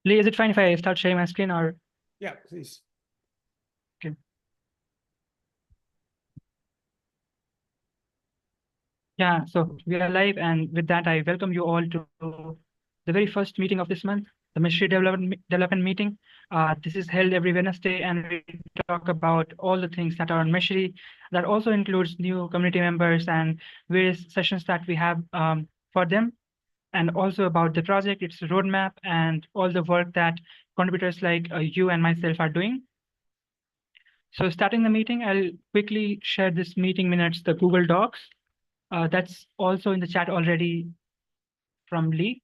Lee, is it fine if I start sharing my screen or? Yeah, please. Okay. Yeah, so we are live, and with that, I welcome you all to the very first meeting of this month, the Meshery development meeting. This is held every Wednesday, and we talk about all the things that are on Meshery. That also includes new community members and various sessions that we have for them, and also about the project, its roadmap, and all the work that contributors like you and myself are doing. So starting the meeting, I'll quickly share this meeting minutes, the Google Docs. That's also in the chat already from Lee.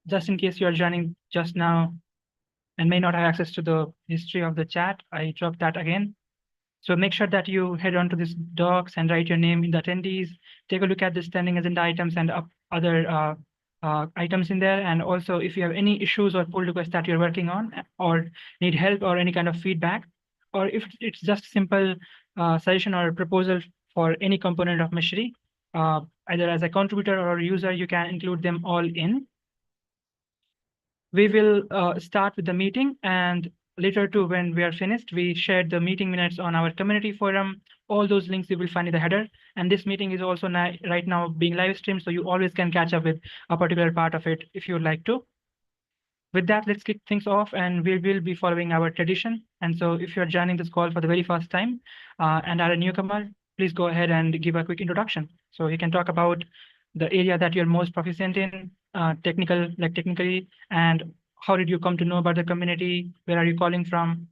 Just in case you are joining just now and may not have access to the history of the chat, I dropped that again. So make sure that you head on to this docs and write your name in the attendees. Take a look at the standing agenda items and other items in there. And also, if you have any issues or pull requests that you're working on or need help or any kind of feedback, or if it's just simple suggestion or proposal for any component of Meshery, either as a contributor or a user, you can include them all in. We will start with the meeting, and later too, when we are finished, we shared the meeting minutes on our community forum. All those links you will find in the header. And this meeting is also right now being live streamed, so you always can catch up with a particular part of it if you would like to. With that, let's kick things off, and we will be following our tradition. And so if you're joining this call for the very first time and are a newcomer, please go ahead and give a quick introduction. So you can talk about the area that you're most proficient in, technically, and how did you come to know about the community? Where are you calling from?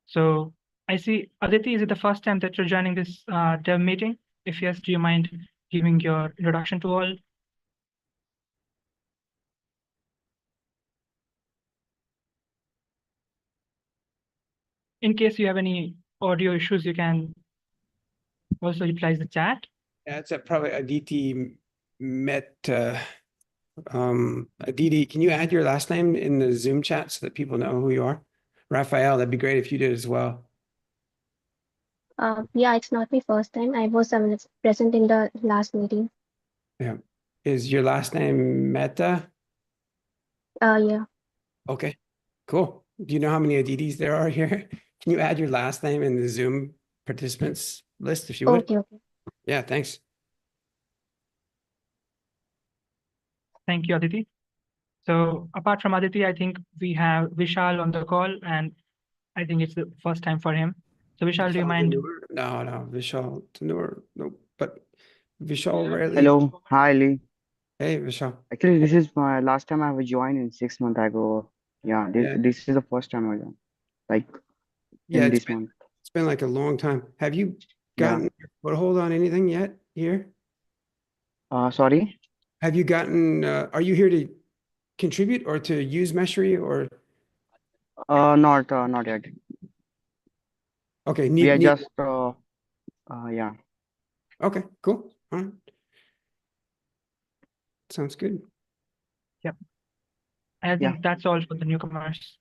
So I see, Aditi, is it the first time that you're joining this dev meeting? If yes, do you mind giving your introduction to all? In case you have any audio issues, you can also utilize the chat. Yeah, it's probably Aditi Met. Aditi, can you add your last name in the Zoom chat so that people know who you are? Raphael, that'd be great if you did as well. Yeah, it's not my first time. I was present in the last meeting. Yeah. Is your last name Meta? Yeah. Okay, cool. Do you know how many Aditis there are here? Can you add your last name in the Zoom participants list if you would? Okay. Yeah, thanks. Thank you, Aditi. So apart from Aditi, I think we have Vishal on the call, and I think it's the first time for him. So Vishal, do you mind? No, Vishal Tanur, no, but Vishal rarely. Hello, hi Lee. Hey, Vishal. Actually, this is my last time I have joined in 6 months ago. Yeah, this is the first time I joined, like Yeah, in this month. it's been like a long time. Have you gotten your foothold on anything yet here? Sorry? Have you gotten, are you here to contribute or to use Meshery or? Not yet. Okay, We are neat. just yeah. Okay, cool. All right. Sounds good. Yep. I think that's all for the newcomers.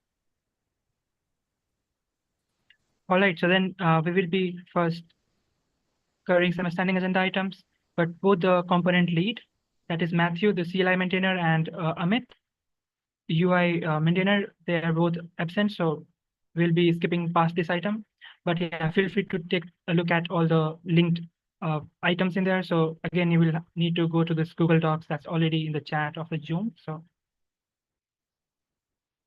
All right, so then we will be first covering some standing agenda items, but both the component lead, that is Matthew, the CLI maintainer, and Amit, UI maintainer, they are both absent, so we'll be skipping past this item. But yeah, feel free to take a look at all the linked items in there. So again, you will need to go to this Google Docs that's already in the chat of the Zoom. So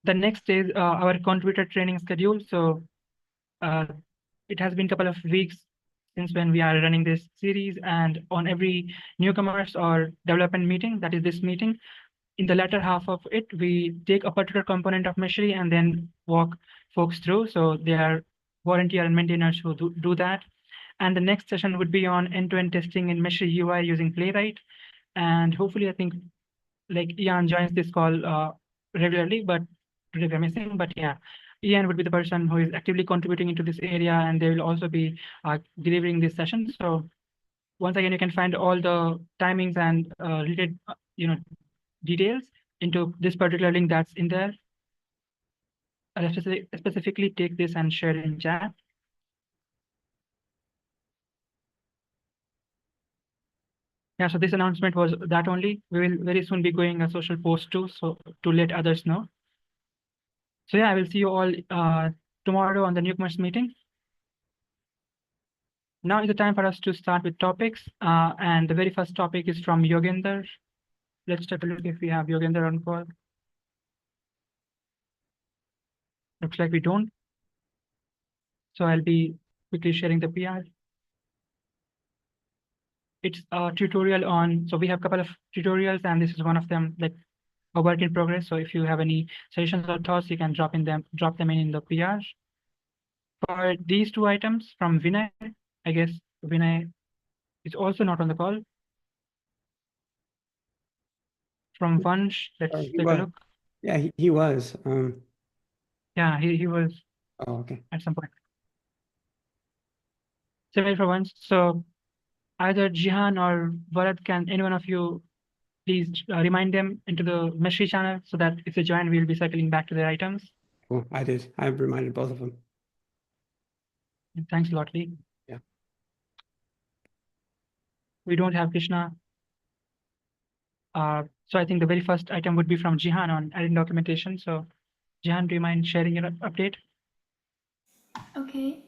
the next is our contributor training schedule. So it has been a couple of weeks since when we are running this series, and on every newcomers or development meeting, that is this meeting, in the latter half of it, we take a particular component of Meshery and then walk folks through. So they are volunteer and maintainers who do that. And the next session would be on end-to-end testing in Meshery UI using Playwright. And hopefully, I think like Ian joins this call regularly, but today we're missing. But yeah, Ian would be the person who is actively contributing into this area, and they will also be delivering this session. So once again, you can find all the timings and related, details into this particular link that's in there. I'll specifically take this and share it in chat. Yeah, so this announcement was that only. We will very soon be going a social post too, so to let others know. So yeah, I will see you all tomorrow on the newcomers meeting. Now is the time for us to start with topics. And the very first topic is from Yogender. Let's take a look if we have Yogender on call. Looks like we don't. So I'll be quickly sharing the PR. It's a tutorial on, so we have a couple of tutorials and this is one of them, like a work in progress. So if you have any suggestions or thoughts, you can drop them in the PR. For these two items from Vinay, I guess Vinay is also not on the call. From Vansh, let's He take a was. look. Yeah, he was. Yeah, he was Oh, okay. at some point. Similar for once. So either Jihan or Varad, can any one of you please remind them into the Meshery channel so that if they join, we'll be circling back to their items. Cool. I did. I reminded both of them. Thanks a lot, Lee. Yeah. We don't have Krishna. So I think the very first item would be from Jihan on adding documentation. So Jihan, do you mind sharing your update? Okay.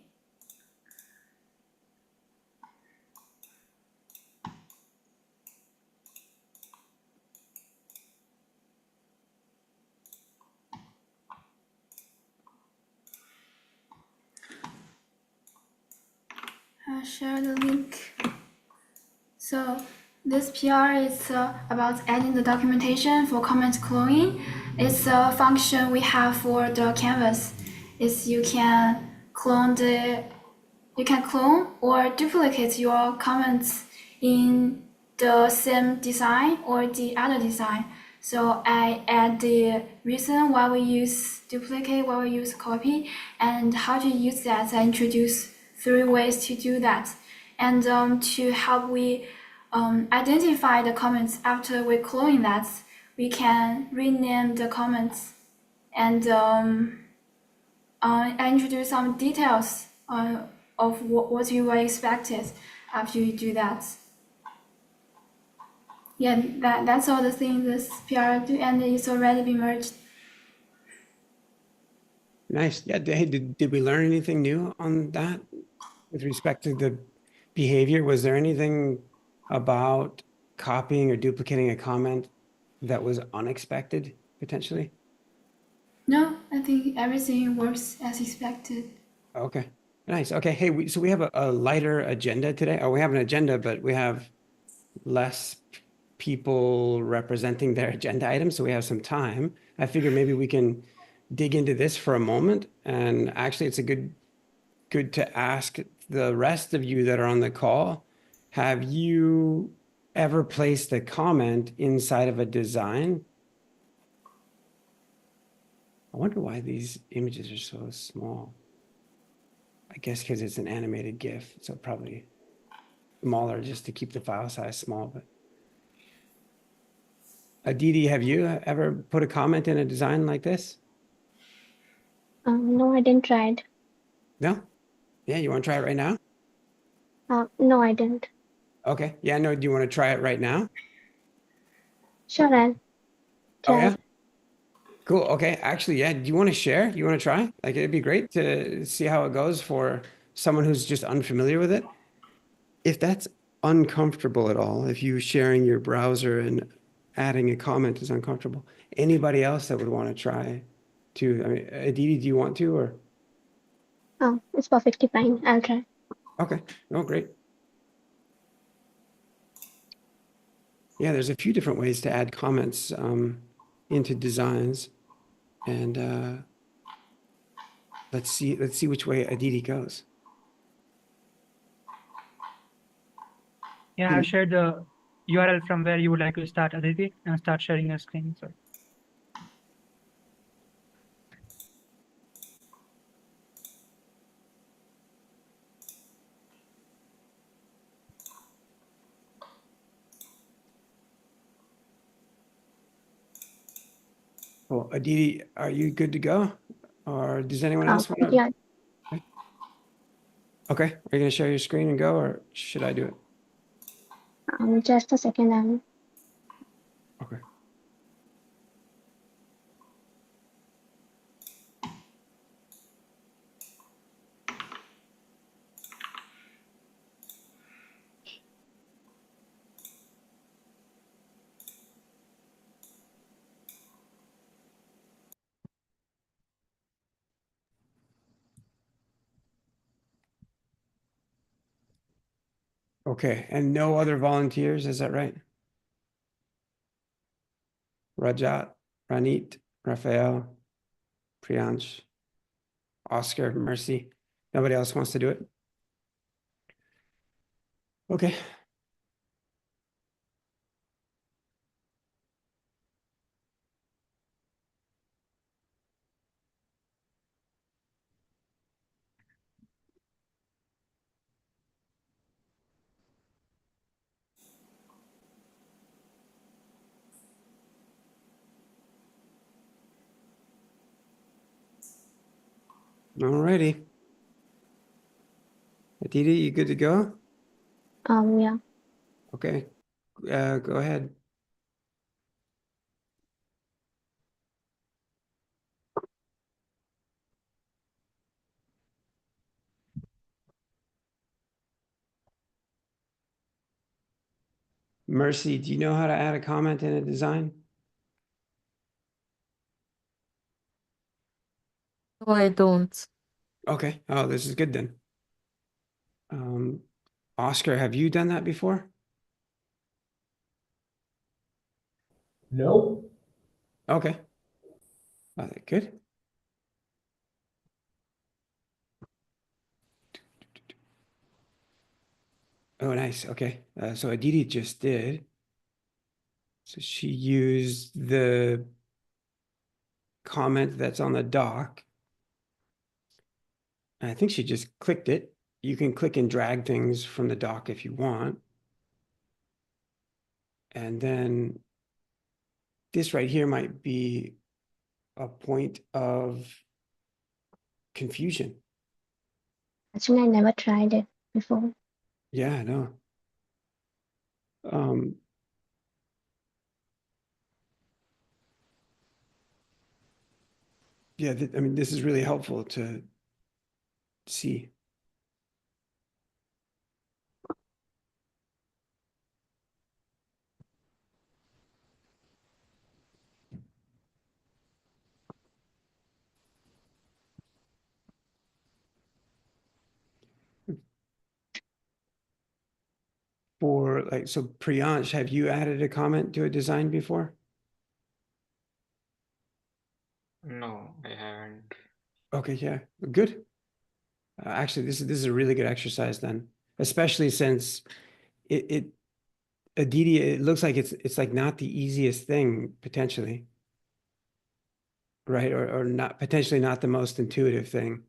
I'll share the link. So this PR is about adding the documentation for comment cloning. It's a function we have for the canvas. You can clone or duplicate your comments in the same design or the other design. So I add the reason why we use duplicate, why we use copy, and how to use that. I introduce 3 ways to do that. And to help we identify the comments after we clone that, we can rename the comments and I introduce some details of what you were expected after you do that. Yeah, that's all the things this PR do, and it's already been merged. Nice. Yeah. Did we learn anything new on that with respect to the behavior? Was there anything about copying or duplicating a comment that was unexpected potentially? No, I think everything works as expected. Okay. Nice. Okay. Hey, so we have a lighter agenda today. Oh, we have an agenda, but we have less people representing their agenda items, so we have some time. I figure maybe we can dig into this for a moment. And actually, it's a good to ask the rest of you that are on the call. Have you ever placed a comment inside of a design? I wonder why these images are so small. I guess because it's an animated GIF, so probably smaller just to keep the file size small. But Aditi, have you ever put a comment in a design like this? No, I didn't try it. No? Yeah, you want to try it right now? No, I didn't. Okay. Yeah, no, do you want to try it right now? Sure, I'll Oh, try. yeah? Cool. Okay. Actually, yeah. Do you want to share? You want to try? Like, it'd be great to see how it goes for someone who's just unfamiliar with it. If that's uncomfortable at all, if you sharing your browser and adding a comment is uncomfortable, anybody else that would want to try too? I mean, Aditi, do you want to or? Oh, it's perfectly fine. I'll try. Okay. Oh, great. Yeah, there's a few different ways to add comments into designs, and let's see which way Aditi goes. Yeah, I've shared the URL from where you would like to start, Aditi, and start sharing your screen. So Well, Aditi, are you good to go? Or does anyone else want to? Yeah, Okay, are you going to share your screen and go, or should I do it? just a second. Okay. Okay, and no other volunteers, is that right? Rajat, Ranit, Raphael, Priyansh, Oscar, Mercy. Nobody else wants to do it? Okay. Alrighty. Aditi, you good to go? Yeah. Okay, go ahead. Mercy, do you know how to add a comment in a design? No, I don't. Okay, oh, this is good then. Oscar, have you done that before? No. Okay. Good. Oh, nice. Okay. So Aditi just did. So she used the comment that's on the doc. And I think she just clicked it. You can click and drag things from the doc if you want. And then this right here might be a point of confusion. Actually, I never tried it before. Yeah, I know. Yeah, I mean, this is really helpful to see. For like, so Priyansh, have you added a comment to a design before? No, I haven't. Okay, yeah, good. Actually, this is a really good exercise then, especially since it Aditi, it looks like it's like not the easiest thing potentially, right? Or not potentially not the most intuitive thing.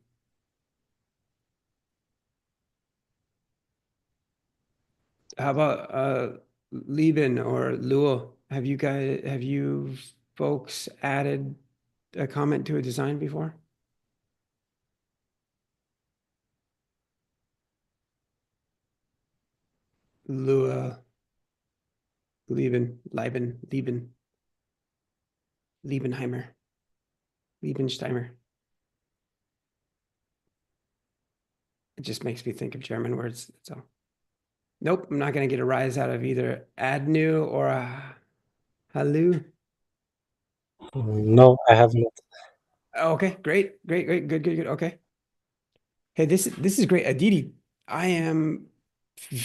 How about Lieben or Luo? Have you folks added a comment to a design before? Lua, Liebenheimer, Liebensteimer. It just makes me think of German words. That's all. Nope, I'm not going to get a rise out of either Adnu or a Halu. No, I have not. Okay, great, good. Okay. Hey, this is great. Aditi, I am,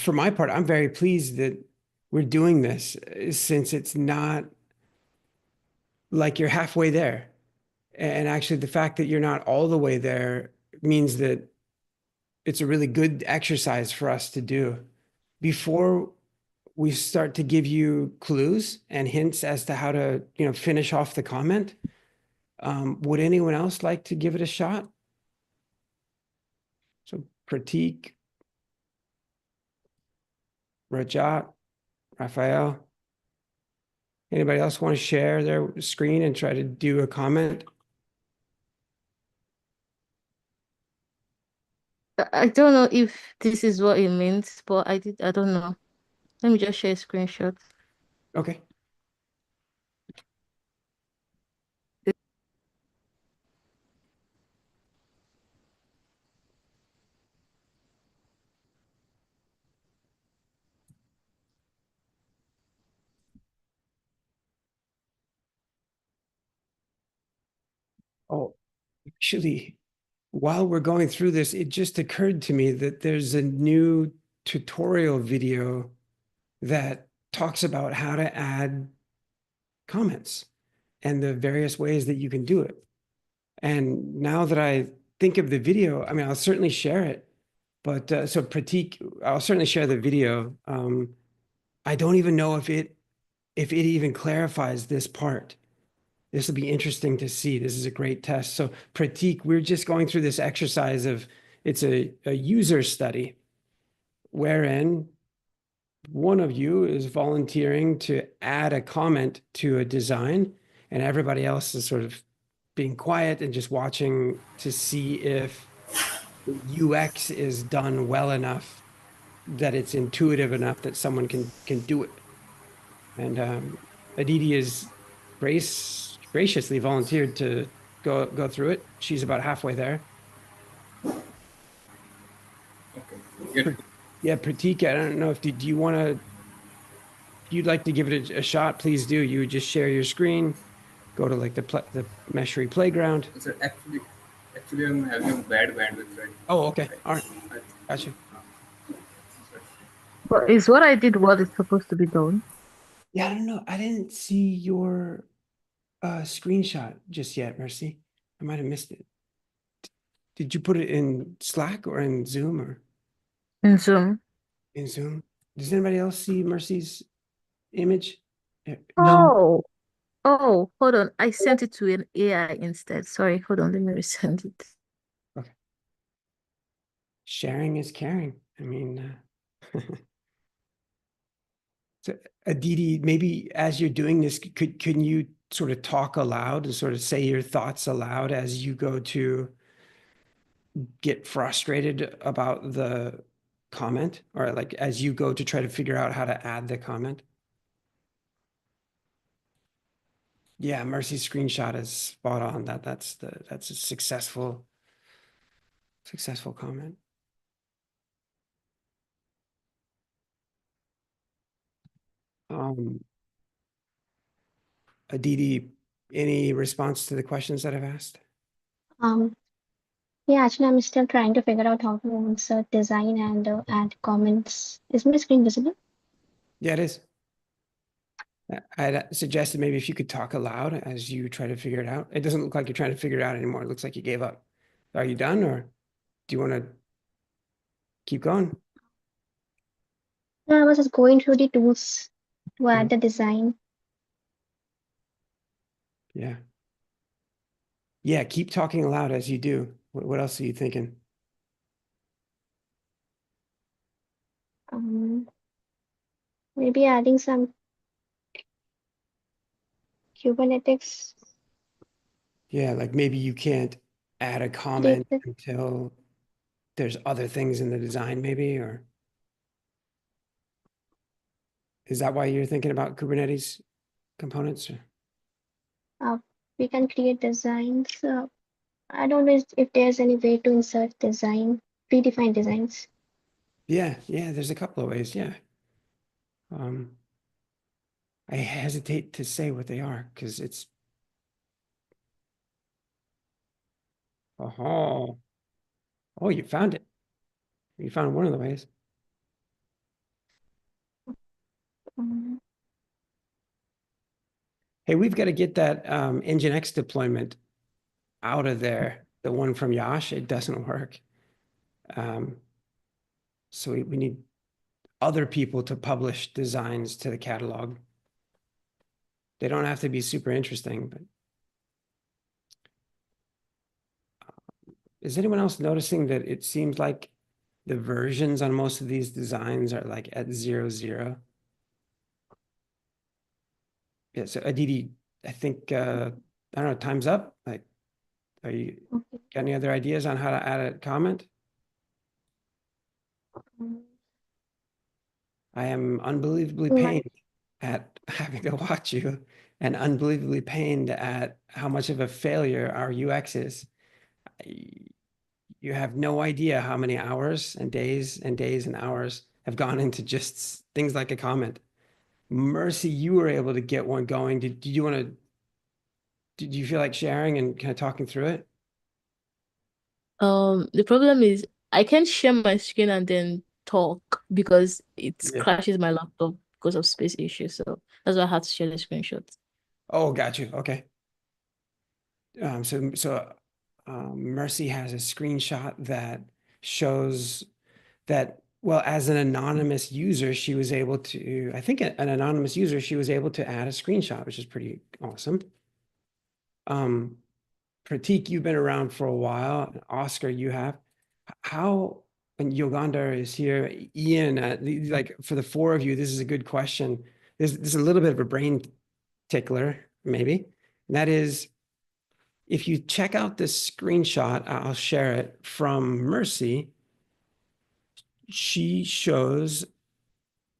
for my part, I'm very pleased that we're doing this since it's not like you're halfway there. And actually, the fact that you're not all the way there means that it's a really good exercise for us to do. Before we start to give you clues and hints as to how to, finish off the comment, would anyone else like to give it a shot? So Pratik, Rajat, Raphael. Anybody else want to share their screen and try to do a comment? I don't know if this is what it means, but I don't know. Let me just share a screenshot. Okay. Oh, actually, while we're going through this, it just occurred to me that there's a new tutorial video that talks about how to add comments and the various ways that you can do it. And now that I think of the video, I mean, I'll certainly share it. But so Pratik, I'll certainly share the video. I don't even know if it even clarifies this part. This will be interesting to see. This is a great test. So Pratik, we're just going through this exercise of, it's a user study wherein one of you is volunteering to add a comment to a design, and everybody else is sort of being quiet and just watching to see if the UX is done well enough that it's intuitive enough that someone can do it. And Aditi is graciously volunteered to go through it. She's about halfway there. Okay. Yeah, Pratik, I don't know if do you want to, if you'd like to give it a shot, please do. You would just share your screen, go to like the Meshery playground. So actually, I'm having a bad bandwidth, right? Oh, okay. All right. Gotcha. But is what I did what is supposed to be done? Yeah, I don't know. I didn't see your screenshot just yet, Mercy. I might have missed it. Did you put it in Slack or in Zoom or In Zoom. in Zoom? Does anybody else see Mercy's image? Oh, hold on. I sent it to an AI instead. Sorry, hold on. Let me resend it. Okay. Sharing is caring. I mean, so Aditi, maybe as you're doing this, can you sort of talk aloud and sort of say your thoughts aloud as you go to get frustrated about the comment, or like as you go to try to figure out how to add the comment? Yeah, Mercy's screenshot is spot on. That's a successful comment. Aditi, any response to the questions that I've asked? Yeah, actually, I'm still trying to figure out how to insert design and add comments. Is my screen visible? Yeah, it is. I'd suggested maybe if you could talk aloud as you try to figure it out. It doesn't look like you're trying to figure it out anymore. It looks like you gave up. Are you done, or do you want to keep going? No, I was just going through the tools to add the design. Yeah. Yeah, keep talking aloud as you do. What else are you thinking? Maybe adding some Kubernetes. Yeah, like maybe you can't add a comment until there's other things in the design, maybe, or is that why you're thinking about Kubernetes components? We can create designs. I don't know if there's any way to insert design, predefined designs. Yeah, there's a couple of ways, yeah. I hesitate to say what they are because it's oh, you found it. You found one of the ways. Hey, we've got to get that Nginx deployment out of there. The one from Yash, it doesn't work. So we need other people to publish designs to the catalog. They don't have to be super interesting, but is anyone else noticing that it seems like the versions on most of these designs are like at 0.0? Yeah, so Aditi, I think, I don't know, time's up. Like, are you got any other ideas on how to add a comment? I am unbelievably pained at having to watch you and unbelievably pained at how much of a failure our UX is. You have no idea how many hours and days and days and hours have gone into just things like a comment. Mercy, you were able to get one going. Did you feel like sharing and kind of talking through it? The problem is I can't share my screen and then talk because it Yeah. crashes my laptop because of space issues. So that's why I had to share the screenshot. Oh, got you. Okay. Mercy has a screenshot that shows that, well, as an anonymous user, she was able to, I think an anonymous user, she was able to add a screenshot, which is pretty awesome. Pratik, you've been around for a while. Oscar, you have. How, and Yogandar is here. Ian, like for the four of you, this is a good question. This is a little bit of a brain tickler, maybe. And that is, if you check out this screenshot, I'll share it from Mercy. She shows,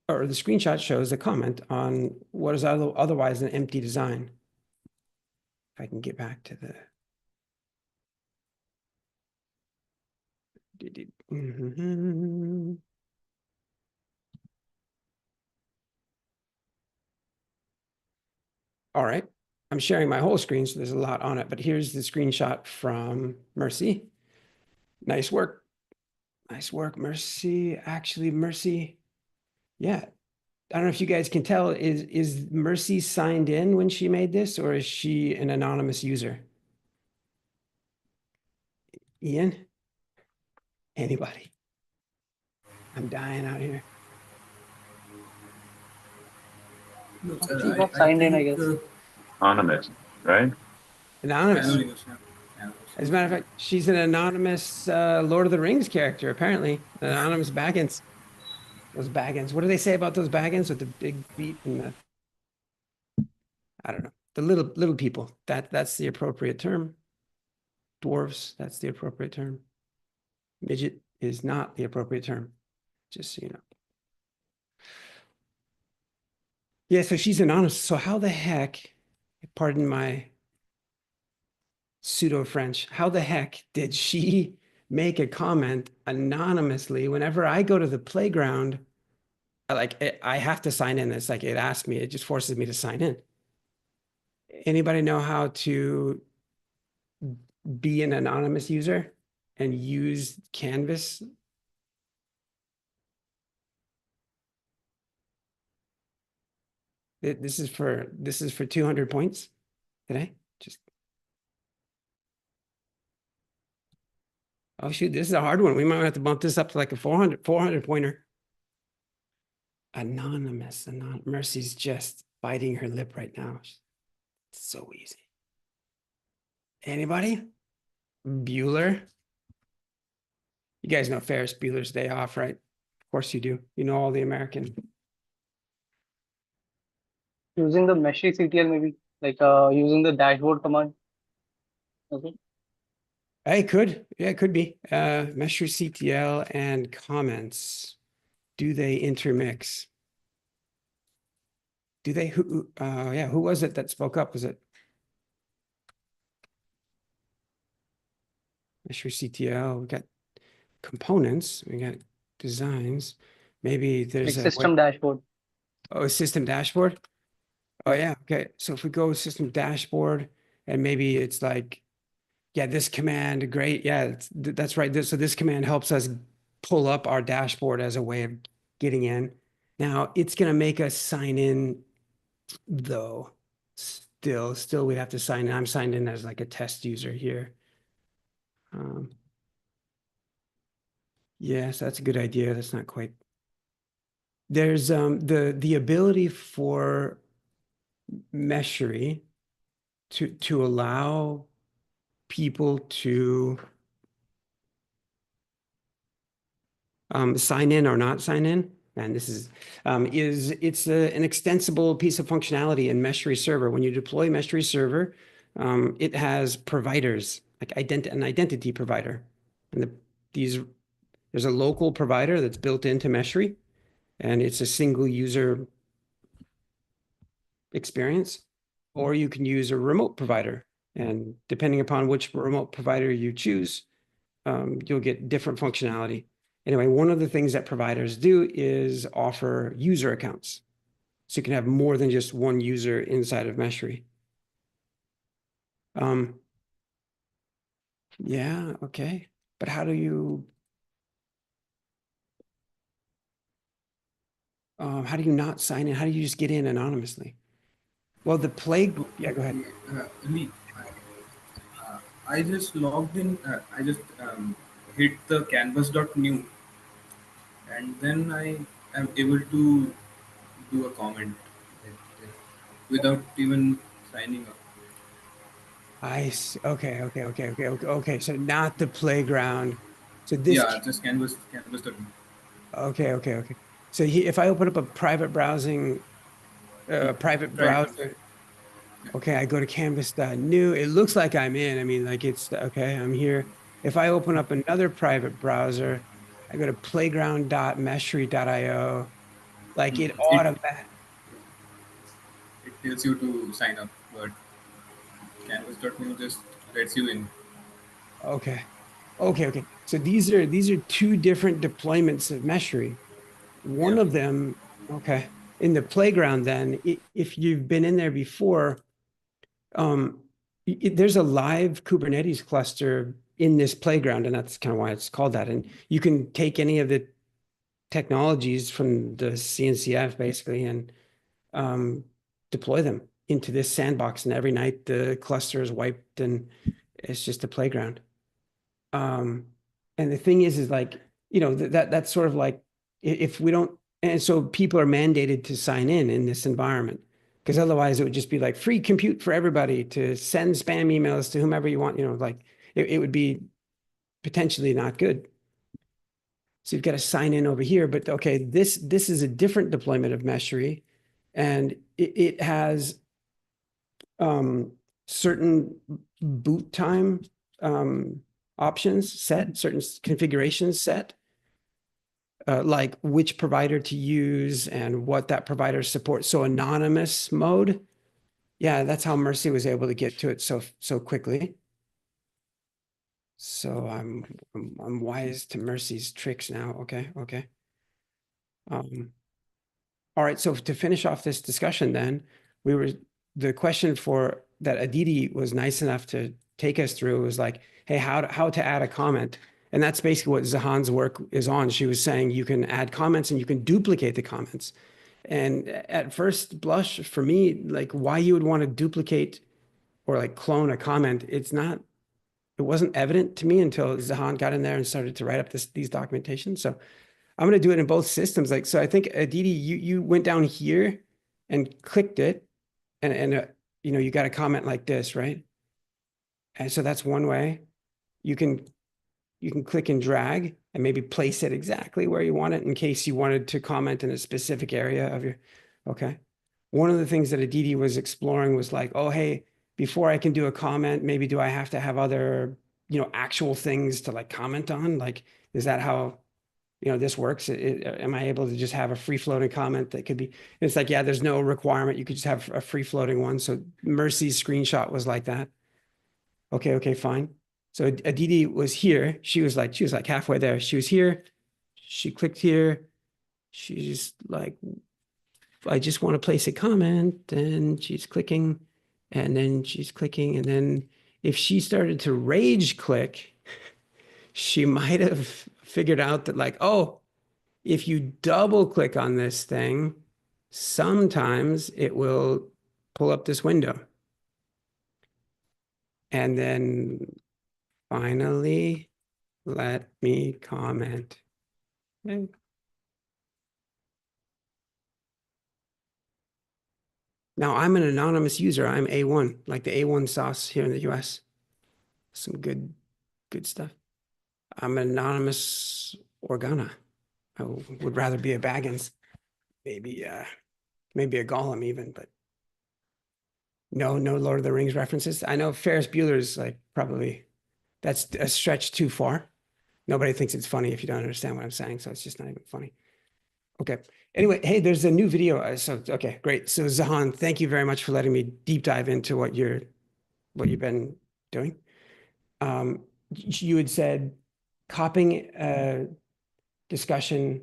or the screenshot shows a comment on what is otherwise an empty design. If I can get back to the. Mhm. All right. I'm sharing my whole screen, so there's a lot on it, but here's the screenshot from Mercy. Nice work. Nice work, Mercy. Actually, Mercy. Yeah. I don't know if you guys can tell, is Mercy signed in when she made this, or is she an anonymous user? Ian? Anybody? I'm dying out here. No, She sir, got I signed in, I think guess. Anonymous, right? Anonymous. anonymous. Yeah. Anonymous. As a matter of fact, she's an anonymous Lord of the Rings character, apparently. An anonymous Baggins. Those Baggins. What do they say about those Baggins with the big feet and the, I don't know, the little people. That's the appropriate term. Dwarves, that's the appropriate term. Midget is not the appropriate term, just so you know. Yeah, so she's anonymous. So how the heck, pardon my pseudo French, how the heck did she make a comment anonymously whenever I go to the playground? I have to sign in. It's like it asks me, it just forces me to sign in. Anybody know how to be an anonymous user and use Canvas? This is for 200 points today. Just, oh shoot, this is a hard one. We might have to bump this up to like a 400 pointer. Anonymous. Mercy's just biting her lip right now. It's so easy. Anybody? Bueller? You guys know Ferris Bueller's Day Off, right? Of course you do. You know all the American. Using the Meshery CTL maybe, like using the dashboard command. Okay. Hey, could. Yeah, it could be. Meshery CTL and comments. Do they intermix? Do they? Yeah, who was it that spoke up? Was it Meshery CTL? We got components. We got designs. Maybe there's Like a system dashboard. Oh, a system dashboard. Oh yeah. Okay. So if we go system dashboard, and maybe it's like, yeah, this command, great. Yeah, that's right. So this command helps us pull up our dashboard as a way of getting in. Now it's going to make us sign in though. Still we have to sign in. I'm signed in as like a test user here. Yes, that's a good idea. That's not quite. There's the ability for Meshery to allow people to sign in or not sign in. And this is an extensible piece of functionality in Meshery Server. When you deploy Meshery Server, it has providers like an identity provider, and there's a local provider that's built into Meshery, and it's a single user experience, or you can use a remote provider. And depending upon which remote provider you choose, you'll get different functionality. Anyway, one of the things that providers do is offer user accounts. So you can have more than just one user inside of Meshery. Yeah, okay. But how do you How do you not sign in? How do you just get in anonymously? Well, yeah, go ahead. Lee, I just logged in. I just hit the canvas.new, and then I am able to do a comment without even signing up. I see. Okay. So not the playground. So this, Yeah, just canvas.new. okay. So if I open up a private browsing, private Try it once. browser, okay, I go to canvas.new. It looks like I'm in. I mean, like it's okay, I'm here. If I open up another private browser, I go to playground.meshery.io, like it It automatic. it tells you to sign up, but canvas.new just lets you in. Okay. So these are two different deployments of Meshery. One Yeah. of them, okay, in the playground, then, if you've been in there before, um, there's a live Kubernetes cluster in this playground, and that's kind of why it's called that. And you can take any of the technologies from the CNCF basically and deploy them into this sandbox. And every night the cluster is wiped and it's just a playground. And the thing is like, that's sort of like if we don't, and so people are mandated to sign in this environment, because otherwise it would just be like free compute for everybody to send spam emails to whomever you want, like it would be potentially not good. So you've got to sign in over here, but okay, this is a different deployment of Meshery, and it has certain boot time options set, certain configurations set, like which provider to use and what that provider supports. So anonymous mode, yeah, that's how Mercy was able to get to it so quickly. So I'm wise to Mercy's tricks now. Okay. All right. So to finish off this discussion, then the question for that Aditi was nice enough to take us through was like, hey, how to add a comment. And that's basically what Zahan's work is on. She was saying you can add comments and you can duplicate the comments. And at first blush, for me, like why you would want to duplicate or like clone a comment, it wasn't evident to me until Zahan got in there and started to write up these documentations. So I'm going to do it in both systems. Like, so I think Aditi, you went down here and clicked it, and you got a comment like this, right? And so that's one way. You can click and drag and maybe place it exactly where you want it in case you wanted to comment in a specific area of your, okay. One of the things that Aditi was exploring was like, oh, hey, before I can do a comment, maybe do I have to have other, actual things to like comment on? Like, is that how, this works? Am I able to just have a free floating comment that could be, it's like, yeah, there's no requirement. You could just have a free floating one. So Mercy's screenshot was like that. Okay, fine. So Aditi was here. She was like halfway there. She was here. She clicked here. She's like, I just want to place a comment. And she's clicking, and then she's clicking. And then if she started to rage click, she might have figured out that like, oh, if you double click on this thing, sometimes it will pull up this window. And then finally, let me comment. Okay. Now I'm an anonymous user. I'm A1, like the A1 sauce here in the US. Some good stuff. I'm an anonymous Organa. I would rather be a Baggins, maybe a Golem even, but no Lord of the Rings references. I know Ferris Bueller's like probably, that's a stretch too far. Nobody thinks it's funny if you don't understand what I'm saying, so it's just not even funny. Okay. Anyway, hey, there's a new video. Okay, great. So Zahan, thank you very much for letting me deep dive into what you've been doing. You had said copying discussion.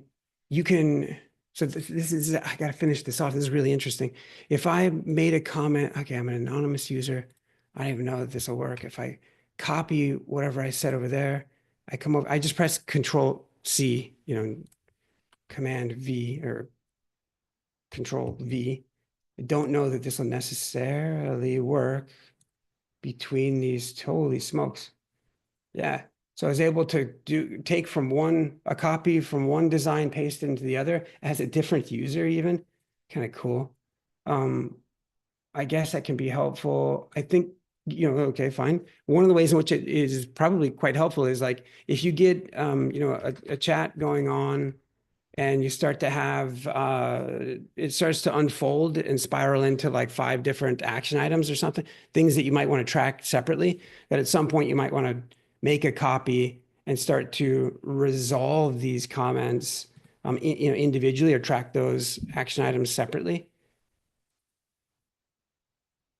You can. So this is. I got to finish this off. This is really interesting. If I made a comment, okay, I'm an anonymous user. I don't even know that this will work. If I copy whatever I said over there, I come over. I just press Control C. Command V or Control V. I don't know that this will necessarily work between these. Holy smokes. Yeah. So I was able to take from a copy from one design, paste into the other. It has a different user even. Kind of cool. I guess that can be helpful. I think, okay, fine. One of the ways in which it is probably quite helpful is like if you get, a chat going on and you start to have, it starts to unfold and spiral into like 5 different action items or something, things that you might want to track separately, that at some point you might want to make a copy and start to resolve these comments, individually, or track those action items separately.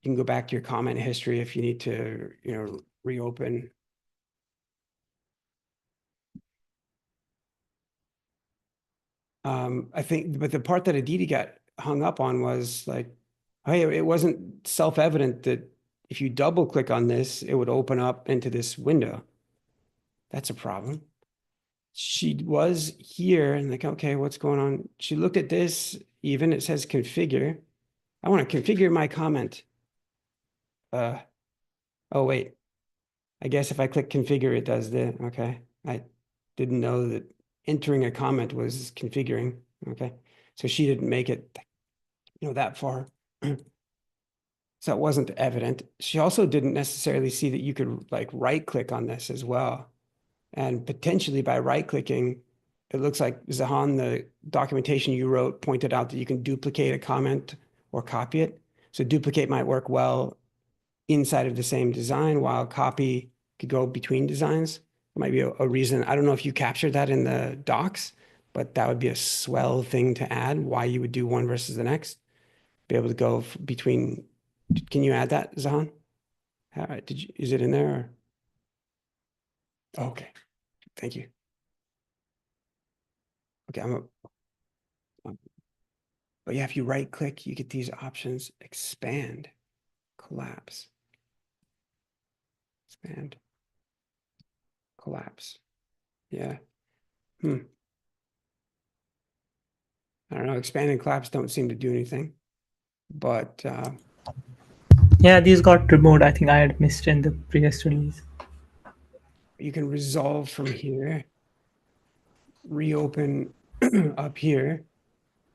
You can go back to your comment history if you need to, reopen. I think, but the part that Aditi got hung up on was like, hey, it wasn't self-evident that if you double click on this, it would open up into this window. That's a problem. She was here and like, okay, what's going on? She looked at this, even it says configure. I want to configure my comment. Oh, wait. I guess if I click configure, it does the, okay. I didn't know that entering a comment was configuring. Okay. So she didn't make it, that far. So it wasn't evident. She also didn't necessarily see that you could like right click on this as well. And potentially by right clicking, it looks like Zahan, the documentation you wrote, pointed out that you can duplicate a comment or copy it. So duplicate might work well inside of the same design, while copy could go between designs. It might be a reason. I don't know if you captured that in the docs, but that would be a swell thing to add, why you would do one versus the next. Be able to go between. Can you add that, Zahan? Is it in there? Or? Okay, thank you. Okay, but yeah, if you right click, you get these options: expand, collapse, expand, collapse. Yeah. I don't know. Expand and collapse don't seem to do anything, but yeah, these got removed. I think I had missed in the previous release. You can resolve from here, reopen up here.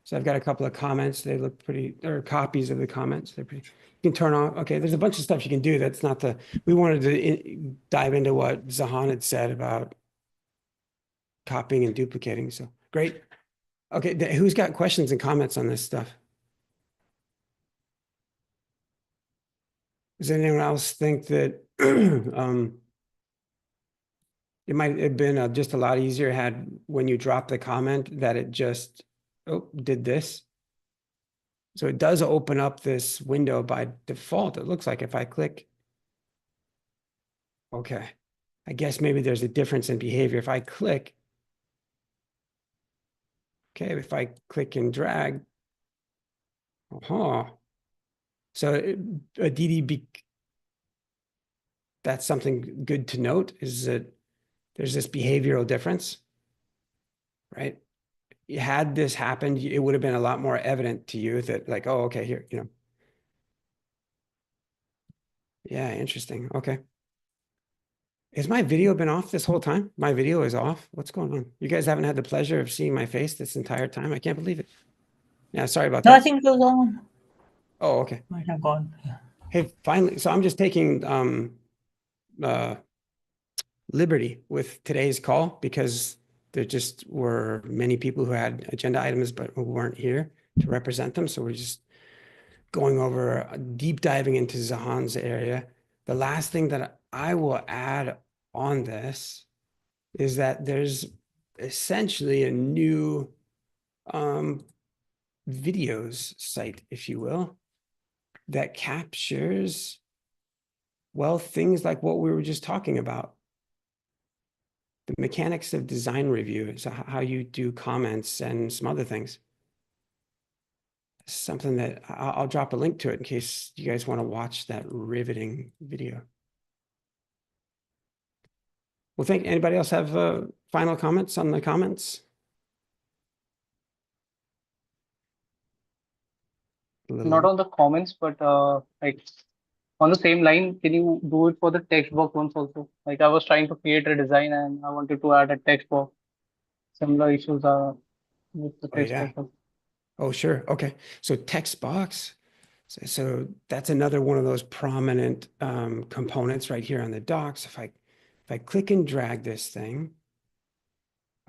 So I've got a couple of comments. They look pretty, or copies of the comments. They're pretty, you can turn off. Okay, there's a bunch of stuff you can do. That's not we wanted to dive into what Zahan had said about copying and duplicating. So great. Okay, who's got questions and comments on this stuff? Does anyone else think that it might have been just a lot easier had when you drop the comment that it just did this? So it does open up this window by default. It looks like if I click. Okay. I guess maybe there's a difference in behavior. If I click. Okay, if I click and drag. So a DDB. That's something good to note, is that there's this behavioral difference, right? Had this happened, it would have been a lot more evident to you that like, oh, okay, here, Yeah, interesting. Okay. Has my video been off this whole time? My video is off. What's going on? You guys haven't had the pleasure of seeing my face this entire time. I can't believe it. Yeah, sorry about No, that. I think it was on. Oh, okay. Might have gone. Yeah. Hey, finally, so I'm just taking liberty with today's call because there just were many people who had agenda items but who weren't here to represent them. So we're just going over, deep diving into Zahan's area. The last thing that I will add on this is that there's essentially a new videos site, if you will, that captures, well, things like what we were just talking about. The mechanics of design review, so how you do comments and some other things. Something that I'll drop a link to it in case you guys want to watch that riveting video. Well, anybody else have final comments on the comments? Not on the comments, but like on the same line, can you do it for the text box ones also? Like I was trying to create a design and I wanted to add a text box. Similar issues are with the Oh text yeah. box. Oh sure. Okay. So text box. So that's another one of those prominent components right here on the docs. If I click and drag this thing,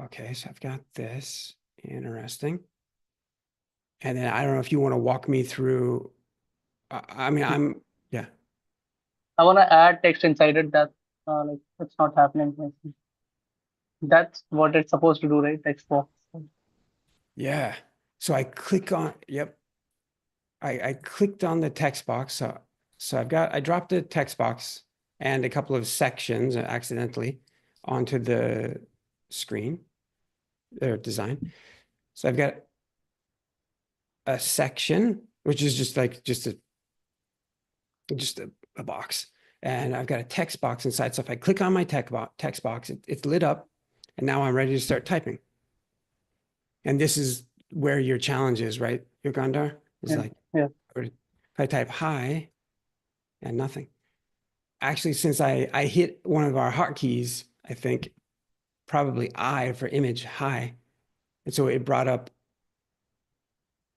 okay, so I've got this. Interesting. And then I don't know if you want to walk me through. I mean, yeah. I want to add text inside it that like it's not happening. That's what it's supposed to do, right? Text box. Yeah. So I click on, yep. I clicked on the text box. So I dropped the text box and a couple of sections accidentally onto the screen or design. So I've got a section, which is just a box. And I've got a text box inside. So if I click on my text box, it's lit up and now I'm ready to start typing. And this is where your challenge is, right, Yogandar? It's Yeah. like, Yeah. if I type hi and nothing. Actually, since I hit one of our hotkeys, I think probably I for image hi. And so it brought up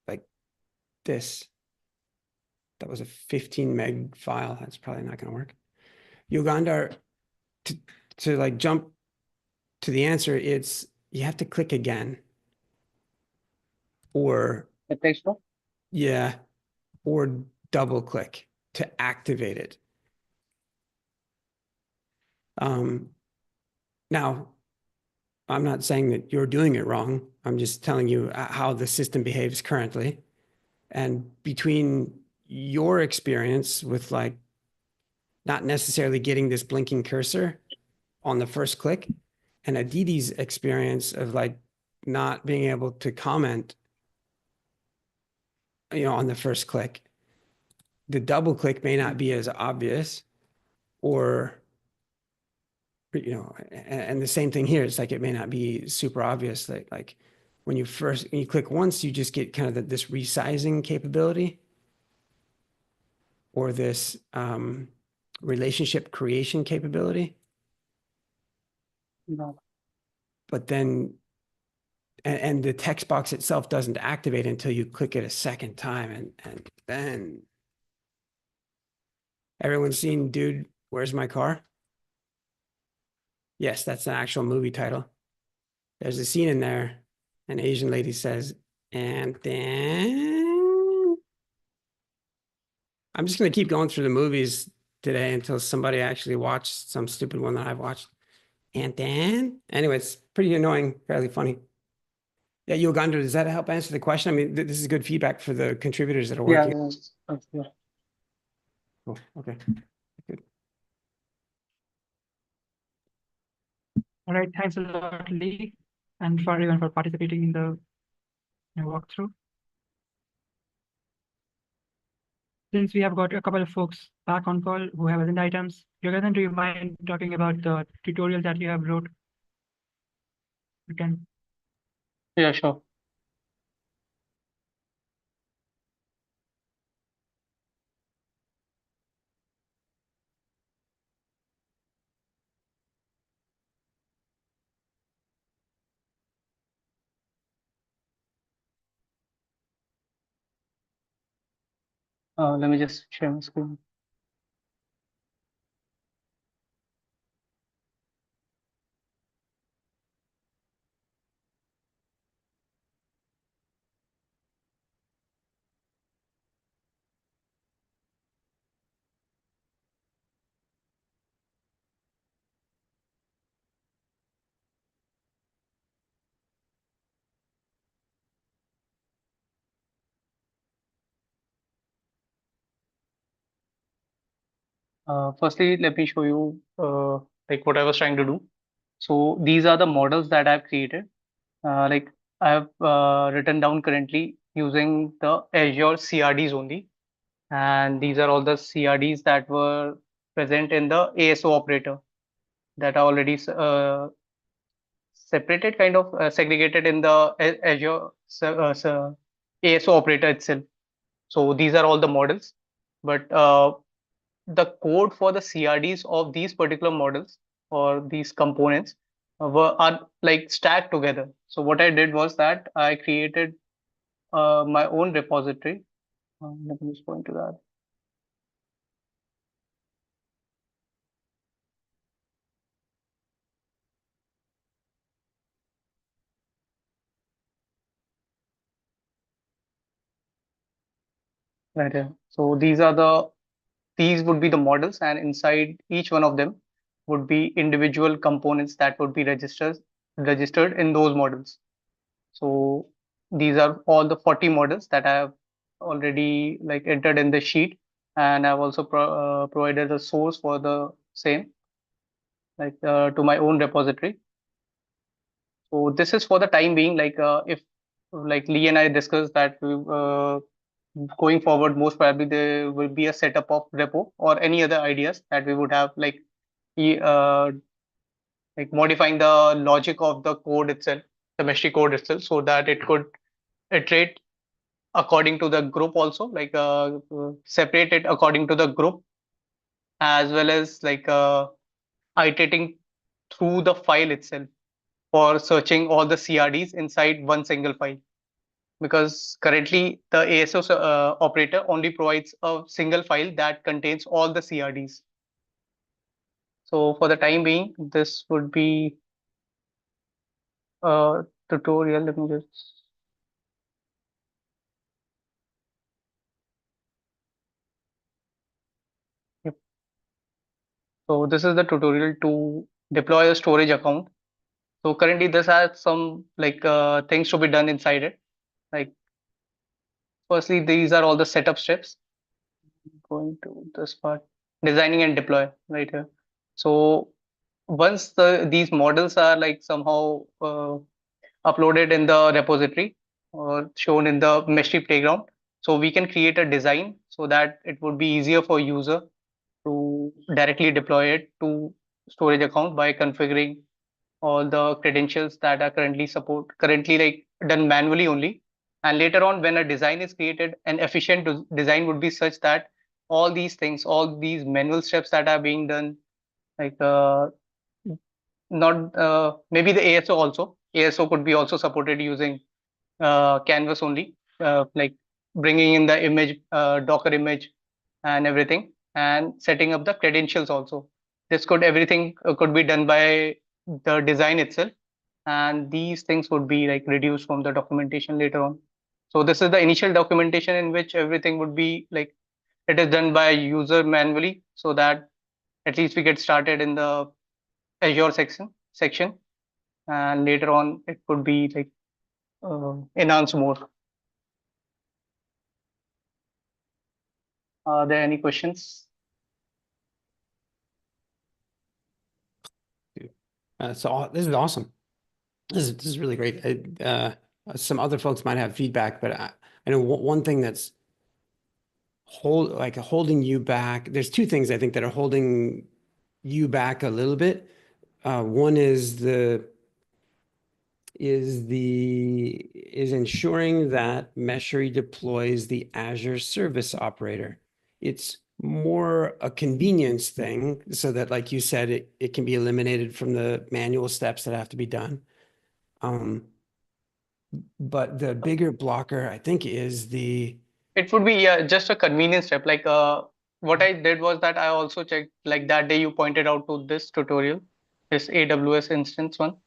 like this. That was a 15 meg file. That's probably not going to work. Yogandar, to like jump to the answer, it's you have to click again. Or The text box. yeah, or double click to activate it. Now, I'm not saying that you're doing it wrong. I'm just telling you how the system behaves currently. And between your experience with like not necessarily getting this blinking cursor on the first click and Aditi's experience of like not being able to comment, on the first click, the double click may not be as obvious or and the same thing here. It's like it may not be super obvious. Like when you click once, you just get kind of this resizing capability or this relationship creation capability. No. But then, and the text box itself doesn't activate until you click it a second time, and then everyone's seen Dude, Where's My Car? Yes, that's an actual movie title. There's a scene in there, an Asian lady says, and then I'm just going to keep going through the movies today until somebody actually watched some stupid one that I've watched. And then, anyway, it's pretty annoying, fairly funny. Yeah, Uganda, does that help answer the question? I mean, this is good feedback for the contributors that are Yeah. working. Yeah. Cool. Okay. Good. All right, thanks a lot, Lee, and for everyone for participating in the walkthrough. Since we have got a couple of folks back on call who have agenda items, Yogandan, do you mind talking about the tutorial that you have wrote? You can. Yeah, sure. Let me just share my screen. Firstly, let me show you like what I was trying to do. So these are the models that I've created. Like I have written down currently using the Azure CRDs only. And these are all the CRDs that were present in the ASO operator that are already separated, kind of segregated in the Azure ASO operator itself. So these are all the models, but the code for the CRDs of these particular models or these components are like stacked together. So what I did was that I created my own repository. Let me just go into that. Right here. So these would be the models, and inside each one of them would be individual components that would be registered in those models. So these are all the 40 models that I have already like entered in the sheet, and I've also provided a source for the same, like to my own repository. So this is for the time being. Like if like Lee and I discussed that going forward, most probably there will be a setup of repo or any other ideas that we would have, e- uh, like modifying the logic of the code itself, the Meshery code itself, so that it could iterate according to the group also, like separate it according to the group, as well as like iterating through the file itself for searching all the CRDs inside one single file. Because currently the ASO operator only provides a single file that contains all the CRDs. So for the time being, this would be a tutorial. Let me just Yep. So this is the tutorial to deploy a storage account. So currently this has some like things to be done inside it. Like firstly, these are all the setup steps. Going to this part, designing and deploy right here. So once these models are like somehow uploaded in the repository or shown in the Meshery playground, so we can create a design so that it would be easier for user to directly deploy it to storage account by configuring all the credentials that are currently like done manually only. And later on, when a design is created, an efficient design would be such that all these things, all these manual steps that are being done, like not maybe the ASO also. ASO could be also supported using Canvas only, like bringing in the image, Docker image, and everything, and setting up the credentials also. This could everything could be done by the design itself, and these things would be like reduced from the documentation later on. So this is the initial documentation in which everything would be like it is done by user manually, so that at least we get started in the Azure section, and later on it could be like enhanced more. Are there any questions? So this is awesome. This is really great. Some other folks might have feedback, but I know one thing that's holding you back. There's two things I think that are holding you back a little bit. One is ensuring that Meshery deploys the Azure Service Operator. It's more a convenience thing so that, like you said, it can be eliminated from the manual steps that have to be done. But the bigger blocker, I think, is It would be just a convenience step. Like what I did was that I also checked, like that day you pointed out to this tutorial, this AWS instance one.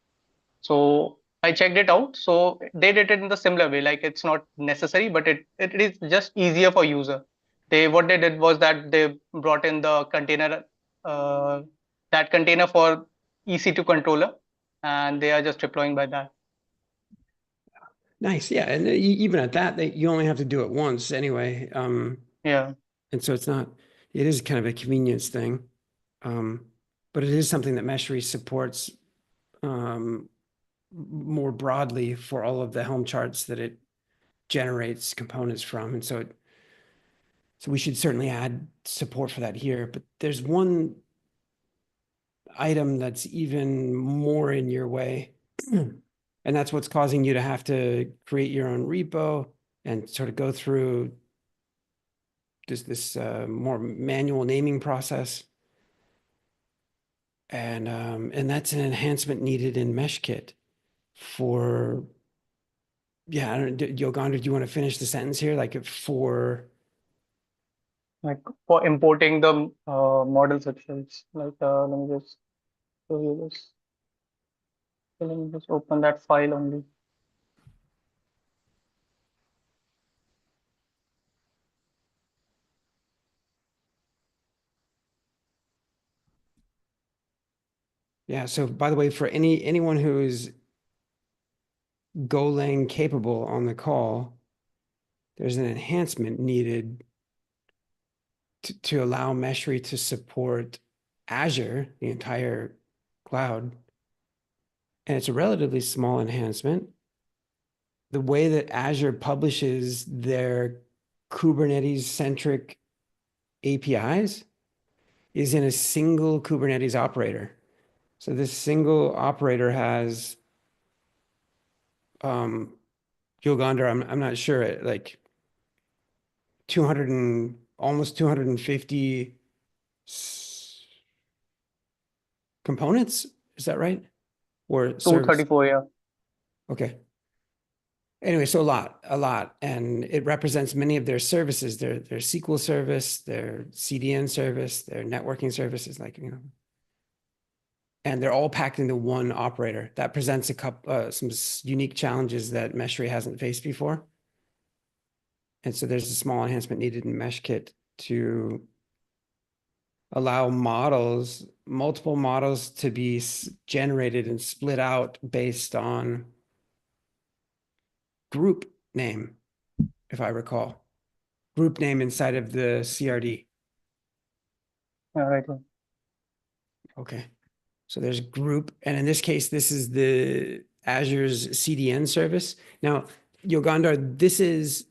So I checked it out. So they did it in the similar way. Like it's not necessary, but it is just easier for user. What they did was that they brought in the container, uh, that container for EC2 controller, and they are just deploying by that. nice. Yeah. And even at that, you only have to do it once anyway. Yeah. And so it is kind of a convenience thing. But it is something that Meshery supports more broadly for all of the Helm charts that it generates components from. And so we should certainly add support for that here. But there's one item that's even more in your way. And that's what's causing you to have to create your own repo and sort of go through this more manual naming process. And that's an enhancement needed in MeshKit for, yeah, I don't know, Yogandar, do you want to finish the sentence here? Like for, Like for importing the model sections. Like let me just show you this. So let me just open that file only. yeah, so by the way, for anyone who is Golang capable on the call, there's an enhancement needed to allow Meshery to support Azure, the entire cloud. And it's a relatively small enhancement. The way that Azure publishes their Kubernetes-centric APIs is in a single Kubernetes operator. So this single operator has, Yogandar, I'm not sure, like 200 and almost 250 components. Is that right? Or service? 234, yeah. Okay. Anyway, so a lot. And it represents many of their services, their SQL service, their CDN service, their networking services, like, you know, and they're all packed into one operator. That presents a couple, some unique challenges that Meshery hasn't faced before. And so there's a small enhancement needed in MeshKit to allow models, multiple models to be generated and split out based on group name, if I recall. Group name inside of the CRD. Yeah, right. Okay. So there's group, and in this case, this is the Azure's CDN service. Now, Yogandar, this is,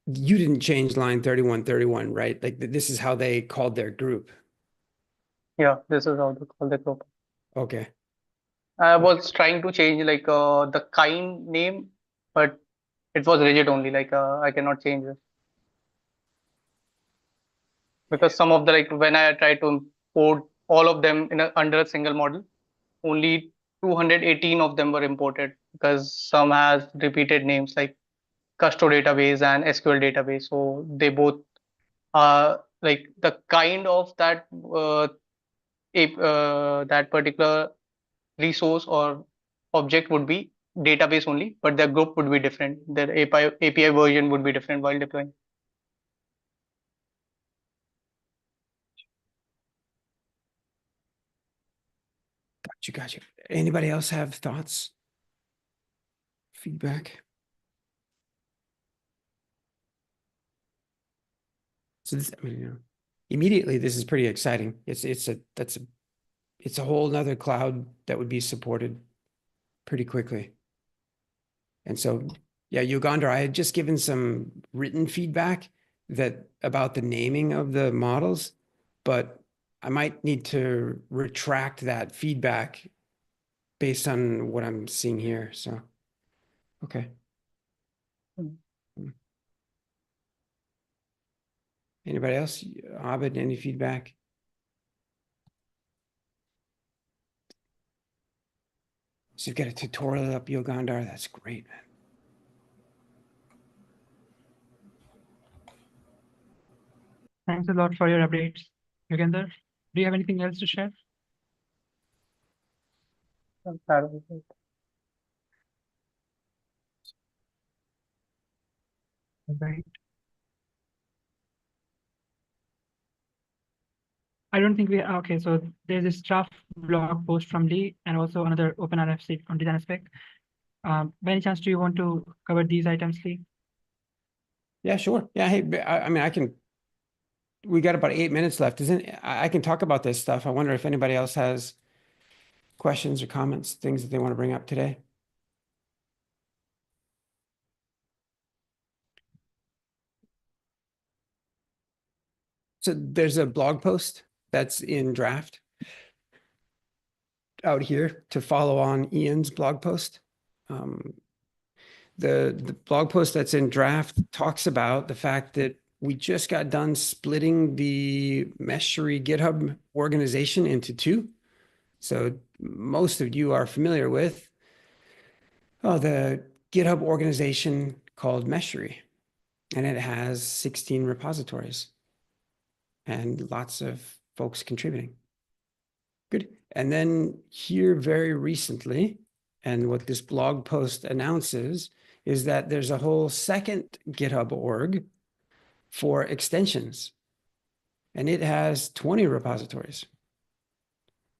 you didn't change line 3131, right? Like this is how they called their group. Yeah, this is how they call the group. Okay. I was trying to change like the kind name, but it was rigid only. Like I cannot change it because some of the like when I tried to import all of them in under a single model, only 218 of them were imported because some has repeated names like Custo database and SQL database. So they both like the kind of that that particular resource or object would be database only, but their group would be different. Their API version would be different while deploying. Gotcha. Anybody else have thoughts? Feedback? So this, I mean, you know, immediately this is pretty exciting. It's a whole nother cloud that would be supported pretty quickly. And so, yeah, Yogandar, I had just given some written feedback that about the naming of the models, but I might need to retract that feedback based on what I'm seeing here. So, okay. Anybody else? Abid, any feedback? So you've got a tutorial up, Yogandar. That's great, man. Thanks a lot for your updates, Yogandar. Do you have anything else to share? Right. I don't think okay, so there's this draft blog post from Lee and also another OpenRFC on design aspect. By any chance, do you want to cover these items, Lee? Yeah, sure. Yeah, hey, I mean, we got about 8 minutes left. I can talk about this stuff. I wonder if anybody else has questions or comments, things that they want to bring up today. So there's a blog post that's in draft out here to follow on Ian's blog post. The blog post that's in draft talks about the fact that we just got done splitting the Meshery GitHub organization into two. So most of you are familiar with the GitHub organization called Meshery, and it has 16 repositories and lots of folks contributing. Good. And then here very recently, and what this blog post announces is that there's a whole second GitHub org for extensions, and it has 20 repositories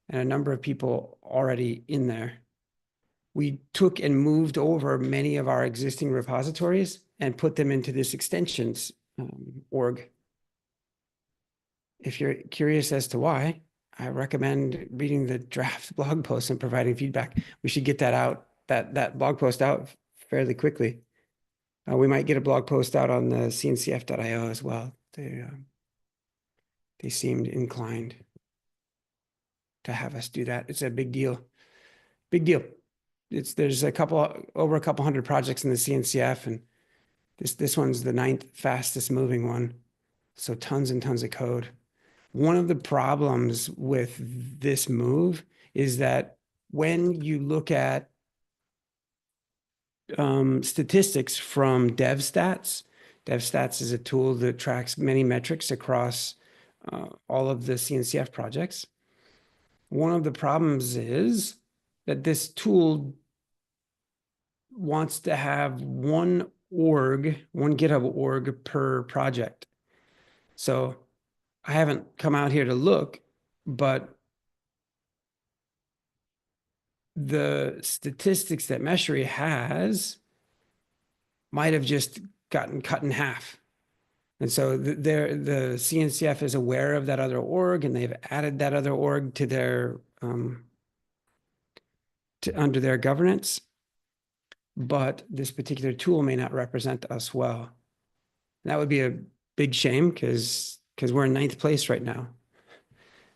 and a number of people already in there. We took and moved over many of our existing repositories and put them into this extensions org. If you're curious as to why, I recommend reading the draft blog post and providing feedback. We should get that out, that blog post out fairly quickly. We might get a blog post out on the cncf.io as well. They seemed inclined to have us do that. It's a big deal. Big deal. There's over a couple hundred projects in the CNCF, and this one's the 9th fastest moving one. So tons and tons of code. One of the problems with this move is that when you look at statistics from DevStats is a tool that tracks many metrics across all of the CNCF projects. One of the problems is that this tool wants to have one GitHub org per project. So I haven't come out here to look, but the statistics that Meshery has might have just gotten cut in half. And so the CNCF is aware of that other org, and they've added that other org to their under their governance. But this particular tool may not represent us well. And that would be a big shame because we're in 9th place right now.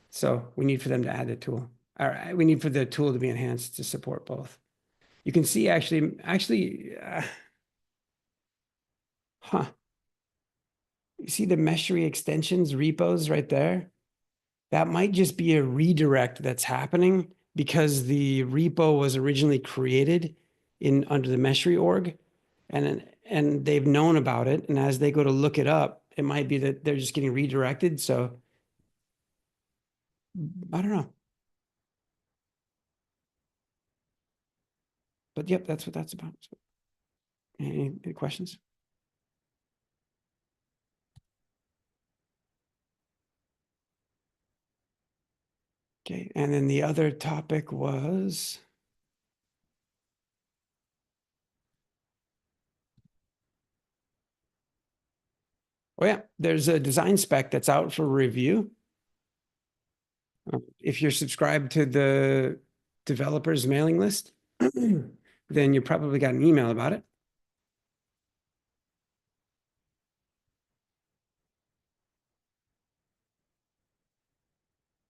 So we need for them to add the tool. We need for the tool to be enhanced to support both. You can see actually, you see the Meshery extensions repos right there? That might just be a redirect that's happening because the repo was originally created under the Meshery org, and they've known about it. And as they go to look it up, it might be that they're just getting redirected. So I don't know. But yep, that's what that's about. So, any questions? Okay, and then the other topic was there's a design spec that's out for review. If you're subscribed to the developers mailing list, then you probably got an email about it.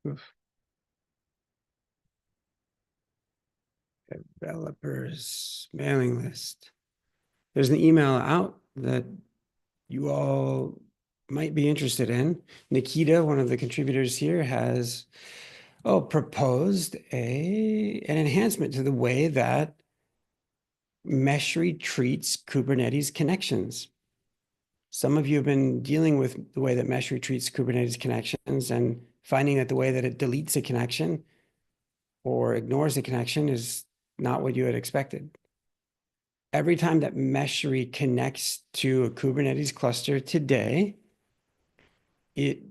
Oof. Developers mailing list. There's an email out that you all might be interested in. Nikita, one of the contributors here, has proposed an enhancement to the way that Meshery treats Kubernetes connections. Some of you have been dealing with the way that Meshery treats Kubernetes connections and finding that the way that it deletes a connection or ignores a connection is not what you had expected. Every time that Meshery connects to a Kubernetes cluster today, it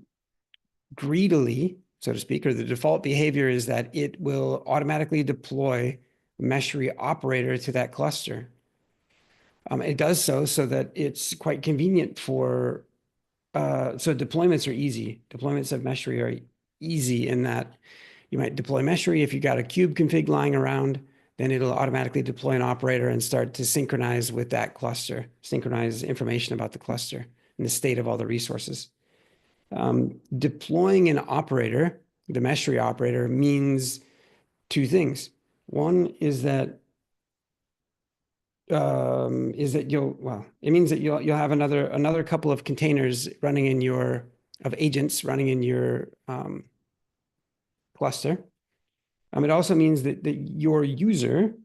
greedily, so to speak, or the default behavior is that it will automatically deploy Meshery operator to that cluster. It does so that it's quite convenient for, so deployments are easy. Deployments of Meshery are easy in that you might deploy Meshery. If you got a kube config lying around, then it'll automatically deploy an operator and start to synchronize with that cluster, synchronize information about the cluster and the state of all the resources. Deploying an operator, the Meshery operator, means two things. One is that is that it means that you'll have another couple of containers running in your agents running in your cluster. It also means that your user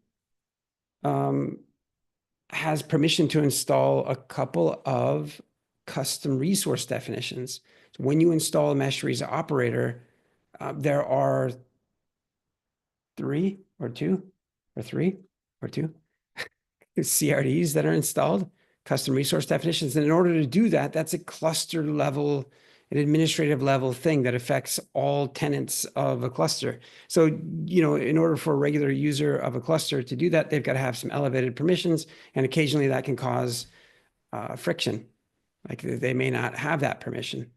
has permission to install a couple of custom resource definitions. So when you install Meshery's operator, there are three or two CRDs that are installed, custom resource definitions. And in order to do that, that's a cluster level, an administrative level thing that affects all tenants of a cluster. So, in order for a regular user of a cluster to do that, they've got to have some elevated permissions, and occasionally that can cause friction. Like they may not have that permission.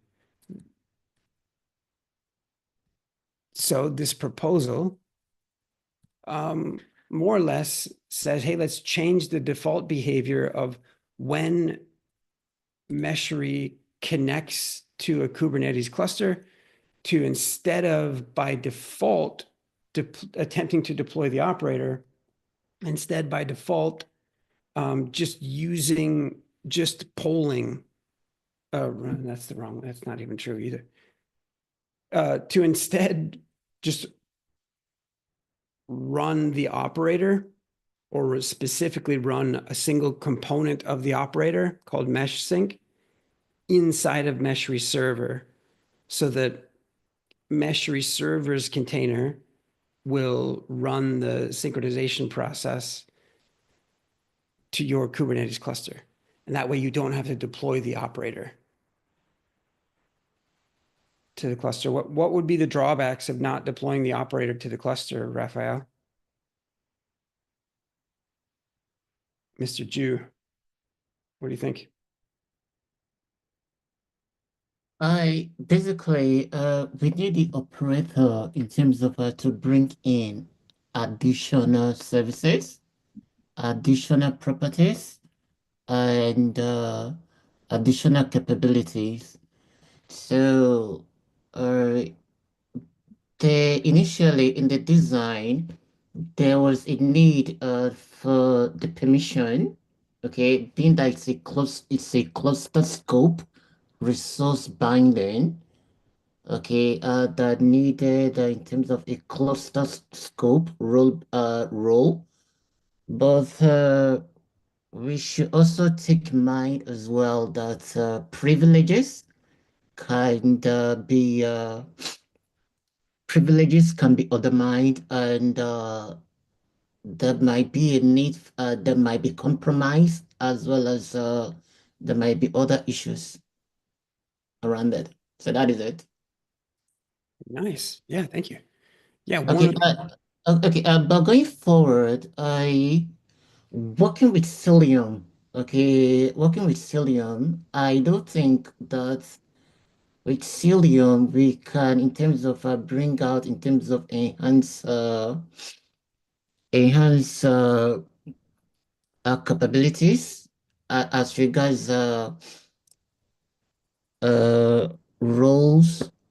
So this proposal more or less says, hey, let's change the default behavior of when Meshery connects to a Kubernetes cluster to, instead of by default attempting to deploy the operator, instead by default just polling. That's not even true either. To instead just run the operator, or specifically run a single component of the operator called mesh sync inside of Meshery server, so that Meshery server's container will run the synchronization process to your Kubernetes cluster. And that way you don't have to deploy the operator to the cluster. What would be the drawbacks of not deploying the operator to the cluster, Raphael? Mr. Jew, what do you think? Basically, we need the operator in terms of to bring in additional services, additional properties, and additional capabilities. So, initially in the design, there was a need for the permission, okay, being that it's a cluster scope, resource binding, okay, that needed in terms of a cluster scope role. But we should also take in mind as well that privileges can be undermined, and there might be a need, there might be compromise, as well as there might be other issues around it. So that is it. Nice. Yeah, thank you. Yeah. Okay. But going forward, working with Cilium, I don't think that with Cilium we can, in terms of bring out, in terms of enhance our capabilities as regards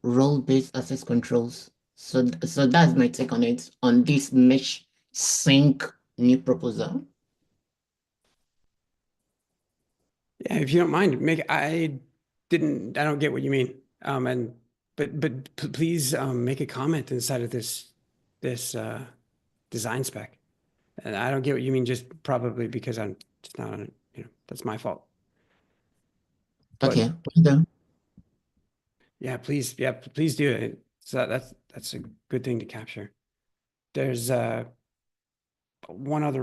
role-based access controls. So that's my take on it, on this mesh sync new proposal. Yeah, if you don't mind, I don't get what you mean. But please make a comment inside of this design spec. And I don't get what you mean, just probably because I'm just not on it, that's my fault. Okay, well done. Yeah, please do it. So that's a good thing to capture. There's another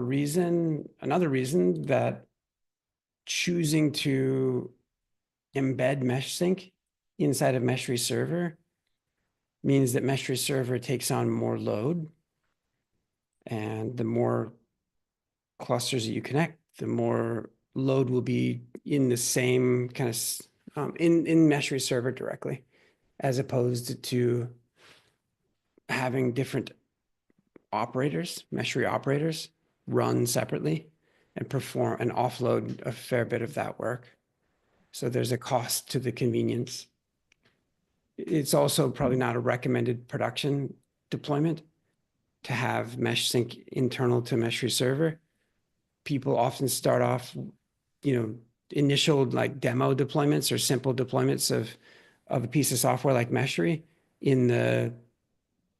reason that choosing to embed mesh sync inside of Meshery server means that Meshery server takes on more load, and the more clusters that you connect, the more load will be in the same kind of in Meshery server directly, as opposed to having different operators, Meshery operators, run separately and perform and offload a fair bit of that work. So there's a cost to the convenience. It's also probably not a recommended production deployment to have mesh sync internal to Meshery server, people often start off, initial like demo deployments or simple deployments of a piece of software like Meshery in the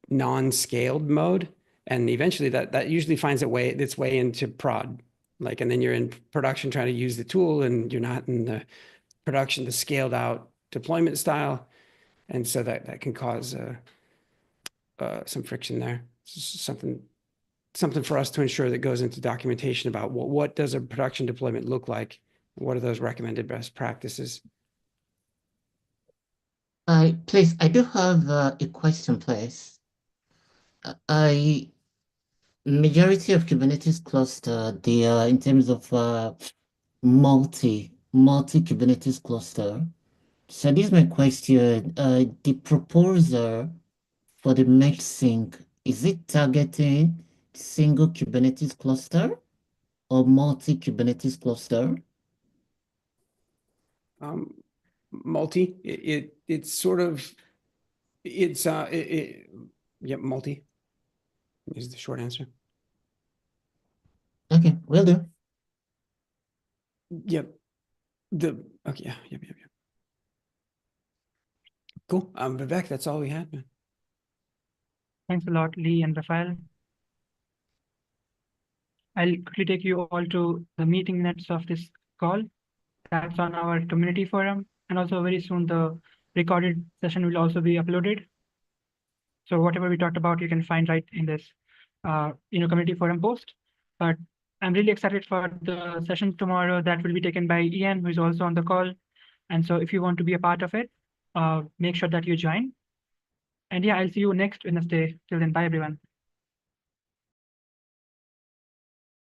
non-scaled mode. And eventually that usually finds its way into prod. And then you're in production trying to use the tool and you're not in the production, the scaled out deployment style. And so that can cause some friction there. Something for us to ensure that goes into documentation about what does a production deployment look like? What are those recommended best practices? Please, I do have a question, please. Majority of Kubernetes cluster, they are in terms of multi Kubernetes cluster. So this is my question. The proposer for the mesh sync, is it targeting single Kubernetes cluster or multi Kubernetes cluster? Multi. Multi is the short answer. Okay, will do. Yep. Okay. Yep. Cool. Vivek, that's all we had, man. Thanks a lot, Lee and Rafael. I'll quickly take you all to the meeting minutes of this call. That's on our community forum. And also very soon the recorded session will also be uploaded. So whatever we talked about, you can find right in this community forum post. But I'm really excited for the session tomorrow that will be taken by Ian, who is also on the call. And so if you want to be a part of it, make sure that you join. And yeah, I'll see you next Wednesday. Till then, bye everyone.